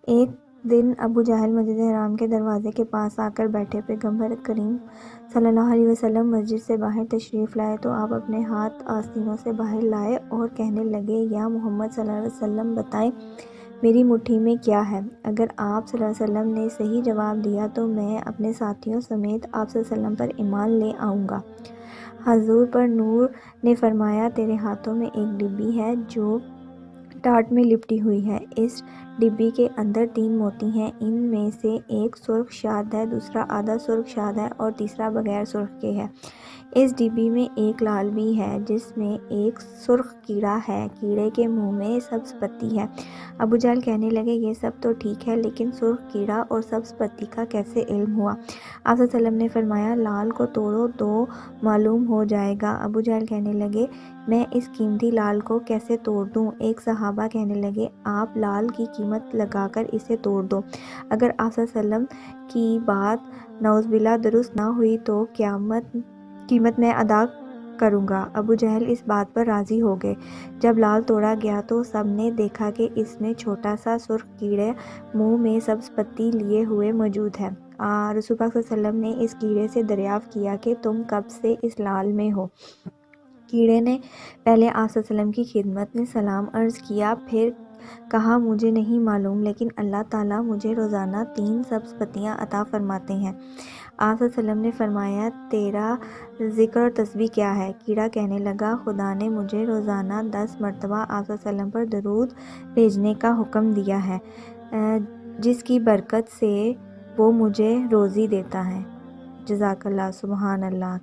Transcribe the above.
ایک دن ابو جہل مسجد حرام کے دروازے کے پاس آ کر بیٹھے۔ پیغمبر کریم صلی اللہ علیہ وسلم مسجد سے باہر تشریف لائے تو آپ اپنے ہاتھ آستینوں سے باہر لائے اور کہنے لگے، یا محمد صلی اللہ علیہ وسلم بتائیں میری مٹھی میں کیا ہے؟ اگر آپ صلی اللہ علیہ وسلم نے صحیح جواب دیا تو میں اپنے ساتھیوں سمیت آپ صلی اللہ علیہ وسلم پر ایمان لے آؤں گا۔ حضور پر نور نے فرمایا، تیرے ہاتھوں میں ایک ڈبی ہے جو ٹاٹ میں لپٹی ہوئی ہے۔ اس ڈبی کے اندر 3 موتی ہیں، ان میں سے ایک سرخ شاد ہے، دوسرا آدھا سرخ شاد ہے اور تیسرا بغیر سرخ کے ہے۔ اس ڈبی میں ایک لال بھی ہے جس میں ایک سرخ کیڑا ہے، کیڑے کے منہ میں سبز پتی ہے۔ ابو جہل کہنے لگے، یہ سب تو ٹھیک ہے لیکن سرخ کیڑا اور سبز پتی کا کیسے علم ہوا؟ آپ صلی اللہ علیہ وسلم نے فرمایا، لال کو توڑو تو معلوم ہو جائے گا۔ ابو جہل کہنے لگے، میں اس قیمتی لال کو کیسے توڑ دوں؟ ایک صحابہ کہنے لگے، آپ لال کی قیمت لگا کر اسے توڑ دو۔ اگر آپ صلی اللہ علیہ وسلم کی بات نعوذ باللہ درست نہ ہوئی تو قیمت میں ادا کروں گا۔ ابو جہل اس بات پر راضی ہو گئے۔ جب لال توڑا گیا تو سب نے دیکھا کہ اس میں چھوٹا سا سرخ کیڑا منہ میں سبز پتی لیے ہوئے موجود ہے۔ رسول پاک صلی اللہ علیہ وسلم نے اس کیڑے سے دریافت کیا کہ تم کب سے اس لال میں ہو؟ کیڑے نے پہلے آپ صلی اللہ علیہ وسلم کی خدمت میں سلام عرض کیا، پھر کہا، مجھے نہیں معلوم لیکن اللہ تعالیٰ مجھے روزانہ 3 سبز پتیاں عطا فرماتے ہیں۔ آپ صلی اللہ علیہ وسلم نے فرمایا، تیرا ذکر اور تسبیح کیا ہے؟ کیڑا کہنے لگا، خدا نے مجھے روزانہ 10 مرتبہ آپ صلی اللہ علیہ وسلم پر درود بھیجنے کا حکم دیا ہے، جس کی برکت سے وہ مجھے روزی دیتا ہے۔ جزاک اللہ، سبحان اللہ۔